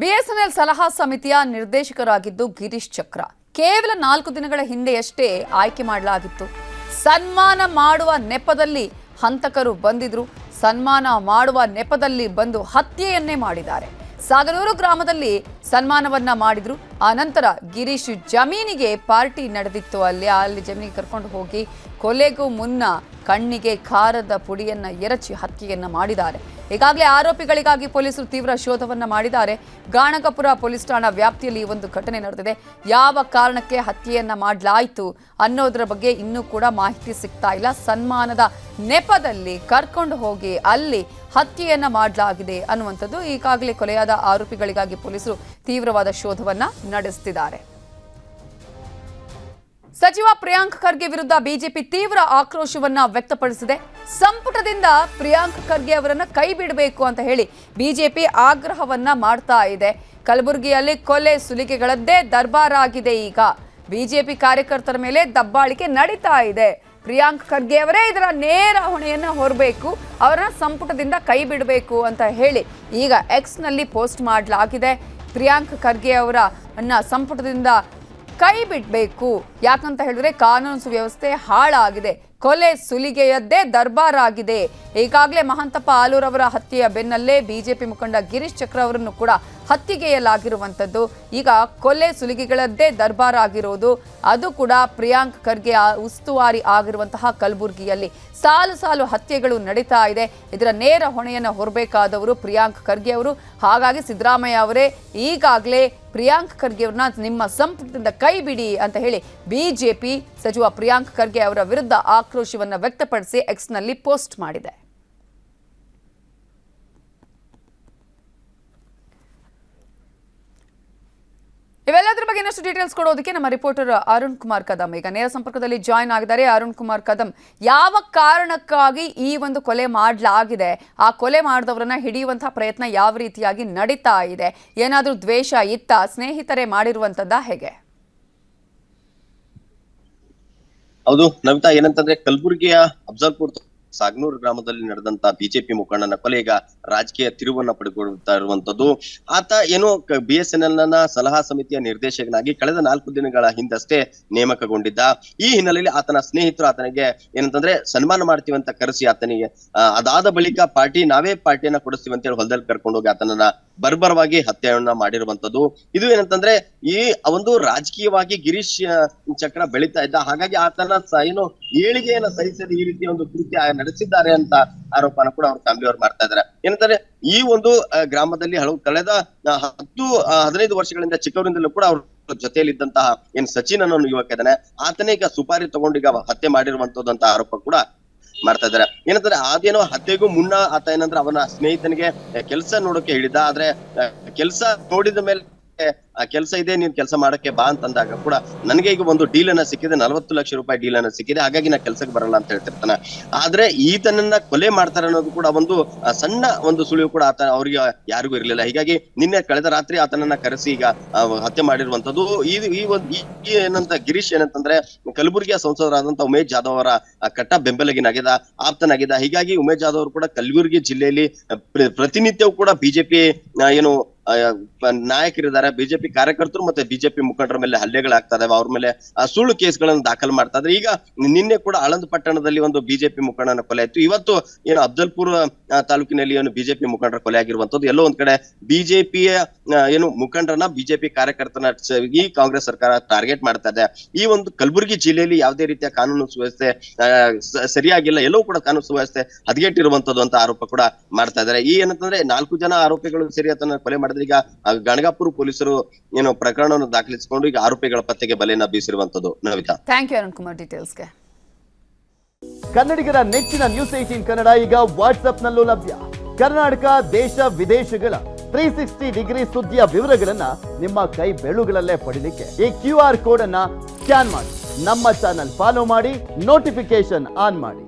BSNL ಸಲಹಾ ಸಮಿತಿಯ ನಿರ್ದೇಶಕರಾಗಿದ್ದು ಗಿರೀಶ್ ಚಕ್ರ ಕೇವಲ 4 ದಿನಗಳ ಹಿಂದೆಯಷ್ಟೇ ಆಯ್ಕೆ ಮಾಡಲಾಗಿತ್ತು. ಸನ್ಮಾನ ಮಾಡುವ ನೆಪದಲ್ಲಿ ಹಂತಕರು ಬಂದಿದ್ರು. ಸನ್ಮಾನ ಮಾಡುವ ನೆಪದಲ್ಲಿ ಬಂದು ಹತ್ಯೆಯನ್ನೇ ಮಾಡಿದ್ದಾರೆ. ಸಾಗನೂರು ಗ್ರಾಮದಲ್ಲಿ ಸನ್ಮಾನವನ್ನ ಮಾಡಿದ್ರು. ಆ ನಂತರ ಗಿರೀಶ್ ಜಮೀನಿಗೆ ಪಾರ್ಟಿ ನಡೆದಿತ್ತು. ಅಲ್ಲಿ ಜಮೀನಿಗೆ ಕರ್ಕೊಂಡು ಹೋಗಿ ಕೊಲೆಗೂ ಮುನ್ನ ಕಣ್ಣಿಗೆ ಖಾರದ ಪುಡಿಯನ್ನ ಎರಚಿ ಹತ್ಯೆಯನ್ನ ಮಾಡಿದ್ದಾರೆ. ಈಗಾಗಲೇ ಆರೋಪಿಗಳಿಗಾಗಿ ಪೊಲೀಸರು ತೀವ್ರ ಶೋಧವನ್ನ ಮಾಡಿದ್ದಾರೆ. ಗಾಣಗಪುರ ಪೊಲೀಸ್ ಠಾಣಾ ವ್ಯಾಪ್ತಿಯಲ್ಲಿ ಈ ಒಂದು ಘಟನೆ ನಡೆದಿದೆ. ಯಾವ ಕಾರಣಕ್ಕೆ ಹತ್ಯೆಯನ್ನ ಮಾಡಲಾಯಿತು ಅನ್ನೋದರ ಬಗ್ಗೆ ಇನ್ನೂ ಕೂಡ ಮಾಹಿತಿ ಸಿಗ್ತಾ ಇಲ್ಲ. ಸನ್ಮಾನದ ನೆಪದಲ್ಲಿ ಕರ್ಕೊಂಡು ಹೋಗಿ ಅಲ್ಲಿ ಹತ್ಯೆಯನ್ನ ಮಾಡಲಾಗಿದೆ ಅನ್ನುವಂಥದ್ದು. ಈಗಾಗಲೇ ಕೊಲೆಯಾದ ಆರೋಪಿಗಳಿಗಾಗಿ ಪೊಲೀಸರು ತೀವ್ರವಾದ ಶೋಧವನ್ನ ನಡೆಸುತ್ತಿದ್ದಾರೆ. ಸಚಿವ ಪ್ರಿಯಾಂಕ್ ಖರ್ಗೆ ವಿರುದ್ಧ ಬಿಜೆಪಿ ತೀವ್ರ ಆಕ್ರೋಶವನ್ನ ವ್ಯಕ್ತಪಡಿಸಿದೆ. ಸಂಪುಟದಿಂದ ಪ್ರಿಯಾಂಕ್ ಖರ್ಗೆ ಅವರನ್ನ ಕೈ ಬಿಡಬೇಕು ಅಂತ ಹೇಳಿ ಬಿಜೆಪಿ ಆಗ್ರಹವನ್ನ ಮಾಡ್ತಾ ಇದೆ. ಕಲಬುರಗಿಯಲ್ಲಿ ಕೊಲೆ ಸುಲಿಗೆಗಳದ್ದೇ ದರ್ಬಾರ್ ಆಗಿದೆ. ಈಗ ಬಿಜೆಪಿ ಕಾರ್ಯಕರ್ತರ ಮೇಲೆ ದಬ್ಬಾಳಿಕೆ ನಡೀತಾ ಇದೆ. ಪ್ರಿಯಾಂಕ್ ಖರ್ಗೆ ಅವರೇ ಇದರ ನೇರ ಹೊಣೆಯನ್ನ ಹೊರಬೇಕು, ಅವರನ್ನ ಸಂಪುಟದಿಂದ ಕೈ ಬಿಡಬೇಕು ಅಂತ ಹೇಳಿ ಈಗ ಎಕ್ಸ್ ನಲ್ಲಿ ಪೋಸ್ಟ್ ಮಾಡಲಾಗಿದೆ. ಪ್ರಿಯಾಂಕ್ ಖರ್ಗೆ ಅವರನ್ನ ಸಂಪುಟದಿಂದ ಕೈ ಬಿಡಬೇಕು, ಯಾಕಂತ ಹೇಳಿದ್ರೆ ಕಾನೂನು ಸುವ್ಯವಸ್ಥೆ ಹಾಳಾಗಿದೆ, ಕೊಲೆ ಸುಲಿಗೆಯದ್ದೇ ದರ್ಬಾರ್ ಆಗಿದೆ. ಈಗಾಗಲೇ ಮಹಾಂತಪ್ಪ ಆಲೂರವರ ಹತ್ಯೆಯ ಬೆನ್ನಲ್ಲೇ ಬಿಜೆಪಿ ಮುಖಂಡ ಗಿರೀಶ್ ಚಕ್ರ ಅವರನ್ನು ಕೂಡ ಹತ್ಯೆಗೈಯಲಾಗಿರುವಂಥದ್ದು. ಈಗ ಕೊಲೆ ಸುಲಿಗೆಗಳದ್ದೇ ದರ್ಬಾರ್ ಆಗಿರೋದು ಅದು ಕೂಡ ಪ್ರಿಯಾಂಕ್ ಖರ್ಗೆ ಉಸ್ತುವಾರಿ ಆಗಿರುವಂತಹ ಕಲಬುರಗಿಯಲ್ಲಿ ಸಾಲು ಸಾಲು ಹತ್ಯೆಗಳು ನಡೀತಾ ಇದೆ. ಇದರ ನೇರ ಹೊಣೆಯನ್ನು ಹೊರಬೇಕಾದವರು ಪ್ರಿಯಾಂಕ್ ಖರ್ಗೆ ಅವರು. ಹಾಗಾಗಿ ಸಿದ್ದರಾಮಯ್ಯ ಅವರೇ ಈಗಾಗಲೇ ಪ್ರಿಯಾಂಕ್ ಖರ್ಗೆ ಅವ್ರನ್ನ ನಿಮ್ಮ ಸಂಪುಟದಿಂದ ಕೈ ಬಿಡಿ ಅಂತ ಹೇಳಿ ಬಿಜೆಪಿ ಸಚಿವ ಪ್ರಿಯಾಂಕ್ ಖರ್ಗೆ ಅವರ ವಿರುದ್ಧ ಆಕ್ರೋಶವನ್ನು ವ್ಯಕ್ತಪಡಿಸಿ ಎಕ್ಸ್ ನಲ್ಲಿ ಪೋಸ್ಟ್ ಮಾಡಿದೆ. ಇವೆಲ್ಲದರ ಬಗ್ಗೆ ಇನ್ನಷ್ಟು ಡೀಟೇಲ್ಸ್ ಕೊಡೋದಕ್ಕೆ ನಮ್ಮ ರಿಪೋರ್ಟರ್ ಅರುಣ್ ಕುಮಾರ್ ಕದಂ ಈಗ ನೇರ ಸಂಪರ್ಕದಲ್ಲಿ ಜಾಯ್ನ್ ಆಗಿದ್ದಾರೆ. ಅರುಣ್ ಕುಮಾರ್ ಕದಂ, ಯಾವ ಕಾರಣಕ್ಕಾಗಿ ಈ ಒಂದು ಕೊಲೆ ಮಾಡಲಾಗಿದೆ, ಆ ಕೊಲೆ ಮಾಡಿದವರನ್ನ ಹಿಡಿಯುವಂತಹ ಪ್ರಯತ್ನ ಯಾವ ರೀತಿಯಾಗಿ ನಡೀತಾ ಇದೆ? ಏನಾದರೂ ದ್ವೇಷ ಇತ್ತ, ಸ್ನೇಹಿತರೇ ಮಾಡಿರುವಂತದ್ದಾ, ಹೇಗೆ? ಹೌದು ನವಿತಾ, ಏನಂತಂದ್ರೆ ಕಲಬುರಗಿಯ ಅಫ್ಜಲ್ಪುರ್ ಸಾಗನೂರು ಗ್ರಾಮದಲ್ಲಿ ನಡೆದಂತ ಬಿಜೆಪಿ ಮುಖಂಡನ ಕೊಲೆ ಈಗ ರಾಜಕೀಯ ತಿರುವನ್ನ ಪಡೆದುಕೊಳ್ತಾ ಇರುವಂತದ್ದು. ಆತ ಏನು ಬಿಎಸ್ಎನ್ಎಲ್ ನ ಸಲಹಾ ಸಮಿತಿಯ ನಿರ್ದೇಶಕನಾಗಿ ಕಳೆದ 4 ದಿನಗಳ ಹಿಂದಷ್ಟೇ ನೇಮಕಗೊಂಡಿದ್ದ. ಈ ಹಿನ್ನೆಲೆಯಲ್ಲಿ ಆತನ ಸ್ನೇಹಿತರು ಆತನಿಗೆ ಏನಂತಂದ್ರೆ ಸನ್ಮಾನ ಮಾಡ್ತೀವಿ ಅಂತ ಕರೆಸಿ ಆತನಿಗೆ ಅದಾದ ಬಳಿಕ ನಾವೇ ಪಾರ್ಟಿಯನ್ನ ಕೊಡಿಸ್ತೀವಿ ಅಂತ ಹೇಳಿ ಹೊಲದಲ್ಲಿ ಕರ್ಕೊಂಡು ಹೋಗಿ ಆತನನ್ನ ಬರ್ಬರವಾಗಿ ಹತ್ಯೆಯನ್ನ ಮಾಡಿರುವಂತದ್ದು. ಇದು ಏನಂತಂದ್ರೆ ಈ ಒಂದು ರಾಜಕೀಯವಾಗಿ ಗಿರೀಶ್ ಚಕ್ರ ಬೆಳೀತಾ ಇದ್ದ. ಹಾಗಾಗಿ ಆತನ ಏನು ಏಳಿಗೆಯನ್ನ ಸಹಿಸದೆ ಈ ರೀತಿಯ ಒಂದು ಕೃತ್ಯ ನಡೆಸಿದ್ದಾರೆ ಅಂತ ಆರೋಪನ ಕೂಡ ಅವ್ರ ಫ್ಯಾಮಿಲಿ ಅವ್ರು ಮಾಡ್ತಾ ಇದ್ದಾರೆ. ಏನಂತಾರೆ, ಈ ಒಂದು ಗ್ರಾಮದಲ್ಲಿ ಕಳೆದ 10-15 ವರ್ಷಗಳಿಂದ ಚಿಕ್ಕವರಿಂದಲೂ ಕೂಡ ಅವ್ರ ಜೊತೆಯಲ್ಲಿದ್ದಂತಹ ಏನ್ ಸಚಿನ್ ಅನ್ನೋ ಯುವಕ ಇದ್ದಾನೆ, ಆತನೇ ಈಗ ಸುಪಾರಿ ತಗೊಂಡು ಈಗ ಹತ್ಯೆ ಮಾಡಿರುವಂತದ್ದು ಅಂತ ಆರೋಪ ಕೂಡ ಮಾಡ್ತಾ ಇದಾರೆ. ಏನಂದ್ರೆ ಅದೇನೋ ಹತ್ಯೆಗೂ ಮುನ್ನ ಆತ ಏನಂದ್ರೆ ಅವನ ಸ್ನೇಹಿತನಿಗೆ ಕೆಲಸ ನೋಡೋಕೆ ಹೇಳಿದ. ಆದ್ರೆ ಕೆಲಸ ನೋಡಿದ ಮೇಲೆ ಕೆಲಸ ಇದೆ, ನೀನ್ ಕೆಲಸ ಮಾಡಕ್ಕೆ ಬಾ ಅಂತಂದಾಗ ಕೂಡ ನನಗೆ ಈಗ ಒಂದು ಡೀಲ್ ಅನ್ನ ಸಿಕ್ಕಿದೆ, 40 ಲಕ್ಷ ರೂಪಾಯಿ ಡೀಲ್ ಅನ್ನ ಸಿಕ್ಕಿದೆ, ಹಾಗಾಗಿ ನಾ ಕೆಲ್ಸಕ್ಕೆ ಬರಲ್ಲ ಅಂತ ಹೇಳ್ತಿರ್ತಾನೆ. ಆದ್ರೆ ಈತನನ್ನ ಕೊಲೆ ಮಾಡ್ತಾರೆ ಅನ್ನೋದು ಕೂಡ ಒಂದು ಸಣ್ಣ ಒಂದು ಸುಳಿವು ಕೂಡ ಆತ ಅವ್ರಿಗೆ ಯಾರಿಗೂ ಇರ್ಲಿಲ್ಲ. ಹೀಗಾಗಿ ನಿನ್ನೆ ಕಳೆದ ರಾತ್ರಿ ಆತನನ್ನ ಕರೆಸಿ ಈಗ ಹತ್ಯೆ ಮಾಡಿರುವಂತದ್ದು. ಏನಂತ ಗಿರೀಶ್ ಏನಂತಂದ್ರೆ ಕಲಬುರಗಿಯ ಸಂಸದರಾದಂತ ಉಮೇಶ್ ಜಾಧವ್ ಅವರ ಕಟ್ಟ ಬೆಂಬಲಿಗನಾಗಿದ್ದ, ಆಪ್ತನಾಗಿದ್ದ. ಹೀಗಾಗಿ ಉಮೇಶ್ ಜಾಧವ್ ಅವರು ಕೂಡ ಕಲಬುರಗಿ ಜಿಲ್ಲೆಯಲ್ಲಿ ಪ್ರತಿನಿತ್ಯವೂ ಕೂಡ ಬಿಜೆಪಿ ಏನು ನಾಯಕರಿದ್ದಾರೆ, ಬಿಜೆಪಿ ಕಾರ್ಯಕರ್ತರು ಮತ್ತೆ ಬಿಜೆಪಿ ಮುಖಂಡರ ಮೇಲೆ ಹಲ್ಲೆಗಳಾಗ್ತಾ ಇದಾವೆ, ಅವ್ರ ಮೇಲೆ ಸುಳ್ಳು ಕೇಸ್ಗಳನ್ನು ದಾಖಲು ಮಾಡ್ತಾ ಇದ್ರೆ. ಈಗ ನಿನ್ನೆ ಕೂಡ ಆಳಂದ್ ಪಟ್ಟಣದಲ್ಲಿ ಒಂದು ಬಿಜೆಪಿ ಮುಖಂಡನ ಕೊಲೆ ಆಯ್ತು. ಇವತ್ತು ಏನು ಅಫ್ಜಲ್ಪುರ್ ತಾಲೂಕಿನಲ್ಲಿ ಏನು ಬಿಜೆಪಿ ಮುಖಂಡರ ಕೊಲೆ ಆಗಿರುವಂತದ್ದು. ಎಲ್ಲೋ ಒಂದ್ ಕಡೆ ಬಿಜೆಪಿಯ ಏನು ಮುಖಂಡರನ್ನ ಬಿಜೆಪಿ ಕಾರ್ಯಕರ್ತನ ಈ ಕಾಂಗ್ರೆಸ್ ಸರ್ಕಾರ ಟಾರ್ಗೆಟ್ ಮಾಡ್ತಾ ಇದೆ. ಈ ಒಂದು ಕಲಬುರಗಿ ಜಿಲ್ಲೆಯಲ್ಲಿ ಯಾವುದೇ ರೀತಿಯ ಕಾನೂನು ಸುವ್ಯವಸ್ಥೆ ಸರಿಯಾಗಿಲ್ಲ, ಎಲ್ಲವೂ ಕೂಡ ಕಾನೂನು ಸುವ್ಯವಸ್ಥೆ ಹದಗೆಟ್ಟಿರುವಂತದ್ದು ಅಂತ ಆರೋಪ ಕೂಡ ಮಾಡ್ತಾ ಇದ್ದಾರೆ. ಈ ಏನಂತಂದ್ರೆ 4 ಜನ ಆರೋಪಿಗಳು ಸೇರಿ ಆತನ ಕೊಲೆ ಮಾಡಿದ್ರೆ ಈಗ ಗಾಣಗಾಪುರ ಪೊಲೀಸರು ಏನು ಪ್ರಕರಣವನ್ನು ದಾಖಲಿಸಿಕೊಂಡು ಈಗ ಆರೋಪಿಗಳ ಪತ್ತೆಗೆ ಬಲೆಯನ್ನ ಬೀಸಿರುವಂತದ್ದು. ನವಿತಾ, ಥ್ಯಾಂಕ್ ಯು ಅರುಣ್ ಕುಮಾರ್ ಡೀಟೇಲ್ಸ್ಗೆ. ಕನ್ನಡಿಗರ ನೆಚ್ಚಿನ ನ್ಯೂಸ್ 18 ಕನ್ನಡ ಈಗ ವಾಟ್ಸ್ಆಪ್ ನಲ್ಲೂ ಲಭ್ಯ. ಕರ್ನಾಟಕ, ದೇಶ ವಿದೇಶಗಳ 360 ಡಿಗ್ರಿ ಸುದ್ದಿಯ ವಿವರಗಳನ್ನ ನಿಮ್ಮ ಕೈ ಬೆರಳುಗಳಲ್ಲೇ ಪಡಿಲಿಕ್ಕೆ ಈ QR ಕೋಡ್ ಅನ್ನ ಸ್ಕ್ಯಾನ್ ಮಾಡಿ, ನಮ್ಮ ಚಾನಲ್ ಫಾಲೋ ಮಾಡಿ, ನೋಟಿಫಿಕೇಶನ್ ಆನ್ ಮಾಡಿ.